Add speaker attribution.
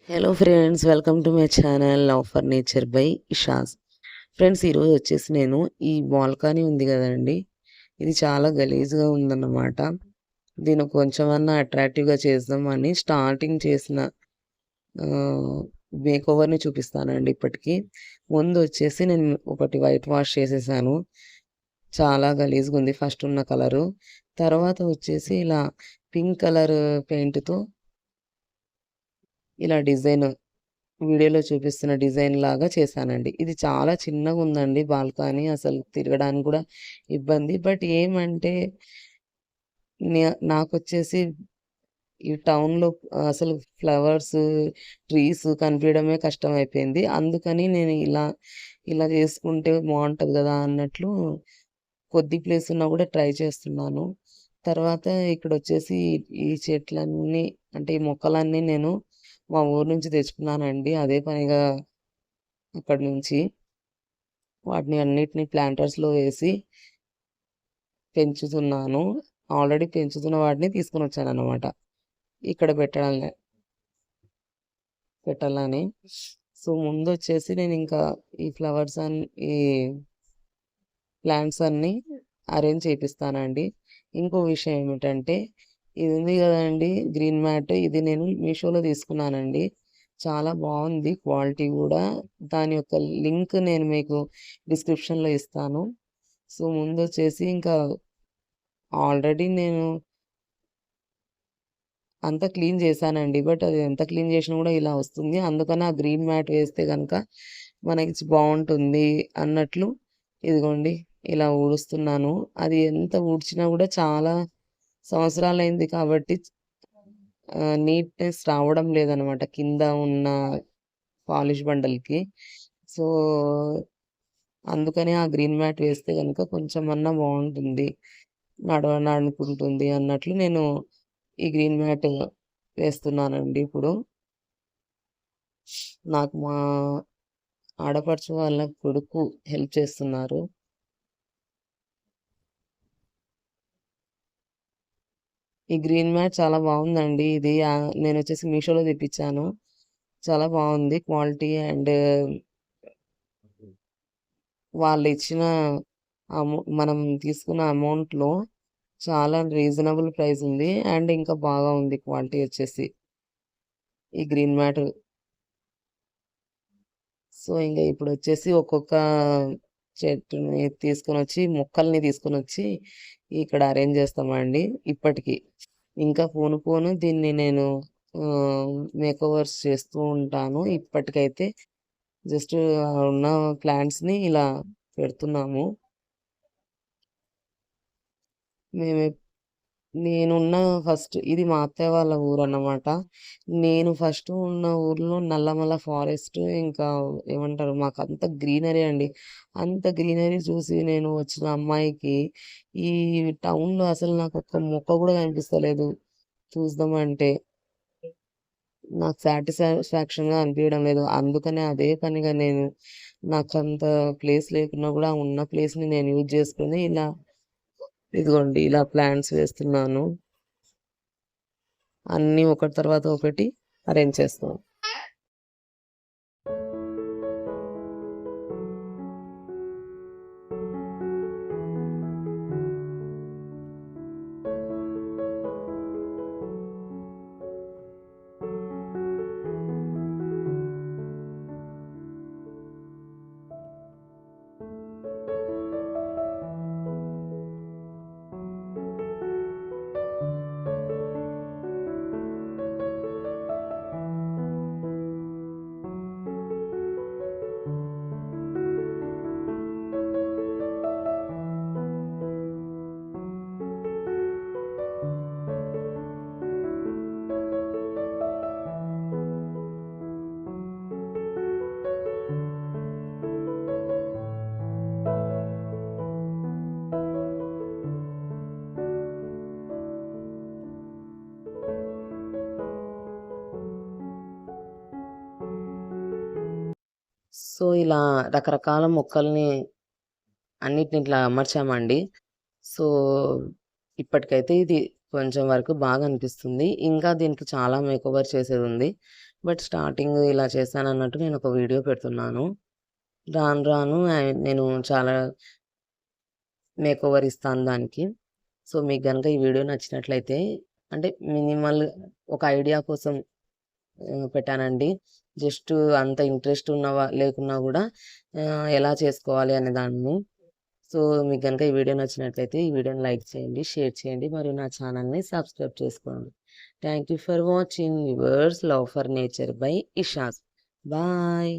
Speaker 1: Hello friends, welcome to my channel love for nature by Isha's. Friends, ఈరోజు వచ్చేసి నేను ఈ బాల్కనీ ఉంది కదండి, ఇది చాలా గలీజ్గా ఉందన్నమాట. దీన్ని కొంచెమన్నా అట్రాక్టివ్గా చేద్దామని స్టార్టింగ్ చేసిన మేక్ ఓవర్ని చూపిస్తానండి. ఇప్పటికీ ముందు వచ్చేసి నేను ఒకటి వైట్ వాష్ చేసేసాను, చాలా గలీజ్గా ఉంది ఫస్ట్ ఉన్న కలరు. తర్వాత వచ్చేసి ఇలా పింక్ కలర్ పెయింట్తో ఇలా డిజైన్, వీడియోలో చూపిస్తున్న డిజైన్ లాగా చేశానండి. ఇది చాలా చిన్నగా ఉందండి బాల్కనీ, అసలు తిరగడానికి కూడా ఇబ్బంది. బట్ ఏమంటే నాకొచ్చేసి ఈ టౌన్‌లో అసలు ఫ్లవర్స్, ట్రీస్ కనిపియడమే కష్టమైపోయింది. అందుకని నేను ఇలా చేసుకుంటే బావుంటది గదా అన్నట్లు కొద్ది ప్లేస్ ఉన్నా కూడా ట్రై చేస్తున్నాను. తర్వాత ఇక్కడొచ్చేసి ఈ చెట్లన్నీ, అంటే ఈ మొక్కలన్నీ నేను మా ఊరు నుంచి తెచ్చుకున్నానండి. అదే పనిగా అక్కడి నుంచి వాటిని అన్నిటిని ప్లాంటర్స్‌లో వేసి పెంచుతున్నాను. ఆల్రెడీ పెంచుతున్న వాటిని తీసుకొనొచ్చాననమాట, ఇక్కడ పెట్టాలని. సో, ముందొచ్చేసి నేనింకా ఈ ఫ్లవర్స్ ఈ ప్లాంట్స్ అన్నీ అరేంజ్ చేపిస్తానండి. ఇంకో విషయం ఏమిటంటే, ఇది ఉంది గదండీ గ్రీన్ మ్యాట్, ఇది నేను మీషోలో తీసుకున్నానండి. చాలా బావుంది క్వాలిటీ గూడా. దాని యొక్క లింక్ నేను మీకు డిస్క్రిప్షన్‌లో ఇస్తాను. సో, ముందొచ్చేసి ఇంకా ఆల్రెడీ నేను అంతా క్లీన్ చేశానండి. బట్ అది ఎంత క్లీన్ చేషినా గూడా ఇలా వస్తుంది. అందుకని ఆ గ్రీన్ మ్యాట్ వేస్తే గనక మనకి బావుంటుంది అన్నట్లు ఇదిగోండి ఇలా ఊడుస్తున్నాను. అది ఎంత ఊడ్చినా గూడా చాలా సంవత్సరాలైంది కాబట్టి నీట్‌నెస్ రావడం లేదనమాట కింద ఉన్న పాలిష్ బండలకి. సో, అందుకని ఆ గ్రీన్ మ్యాట్ వేస్తే గనక కొంచెమన్నా బావుంటుంది, నడవడానికి అన్నట్లు నేను ఈ గ్రీన్ మ్యాట్ వేస్తున్నానండి ఇప్పుడు. నాకు మా ఆడపడుచు వాళ్ళ కొడుకు హెల్ప్ చేస్తున్నారు. ఈ గ్రీన్ మ్యాట్ చాలా బావుందండి. ఇది నేనొచ్చేసి మీషోలో తెప్పిచ్చాను. చాలా బావుంది క్వాలిటీ. అండ్ వాళ్ళిచ్చిన మనం తీసుకున్న అమౌంట్‌లో చాలా రీజనబుల్ ప్రైస్ ఉంది. అండ్ ఇంకా బాగా ఉంది క్వాలిటీ వచ్చేసి ఈ గ్రీన్ మ్యాట్. సో, ఇంగ ఇప్పుడొచ్చేసి ఒక్కొక్క చెట్టుని తీసుకొనొచ్చి, మొక్కల్ని తీసుకొనొచ్చి ఇక్కడ అరేంజ్ చేస్తామండి ఇప్పటికి. ఇంకా పోను పోను దీన్ని నేను మేకోవర్స్ చేస్తూ ఉంటాను. ఇప్పటికైతే జస్ట్ ఉన్న ప్లాంట్స్‌ని ఇలా పెడుతున్నాము. మేమె నేనున్న ఫస్ట్ ఇది మా అత్తయ్య వాళ్ళ ఊరన్నమాట. నేను ఫస్ట్ ఉన్న ఊర్లో నల్లమల ఫారెస్ట్, ఇంకా ఏమంటారు, మాకంత గ్రీనరీ అండి. అంత గ్రీనరీ చూసి నేను వచ్చిన అమ్మాయికి ఈ టౌన్‌లో అసలు నాకొక్క మొక్క గూడా కనిపిస్తలేదు చూద్దామంటే. నాకు సాటిస్ఫాక్షన్‌గా అనిపియడం లేదు. అందుకనే అదే పనిగా నేను నాకంత ప్లేస్ లేకున్నా గూడా ఉన్న ప్లేస్‌ని నేను యూజ్ చేసుకొని ఇదిగోండి ఇలా ప్లాంట్స్ వేస్తున్నాను. అన్నీ ఒకటి తర్వాత ఒకటి అరేంజ్ చేస్తాం. సో, ఇలా రకరకాల మొక్కల్ని అన్నిటిని ఇట్లా అమర్చామండి. సో, ఇప్పటికైతే ఇది కొంచెం వరకు బాగా అనిపిస్తుంది. ఇంకా దీనికి చాలా మేకోవర్ చేసేదుంది. బట్ స్టార్టింగ్ ఇలా చేశానన్నట్టు నేను ఒక వీడియో పెడుతున్నాను. రాను రాను నేను చాలా మేకోవర్ ఇస్తాను దానికి. సో, మీకు గనుక ఈ వీడియో నచ్చినట్లయితే అంటే మినిమల్ ఒక ఐడియా కోసం పెట్టానండి. జస్ట్ అంత ఇంట్రెస్ట్ లేకున్నా గూడా ఎలా చేసుకోవాలి అనే దాన్ని. సో, మీకు గనుక ఈ వీడియో నచ్చినట్లయితే ఈ వీడియోని లైక్ చేయండి, షేర్ చేయండి మరియు నా ఛానల్‌ని సబ్స్క్రైబ్ చేసుకోండి. Thank you for watching. Yours love for nature by Isha's. Bye.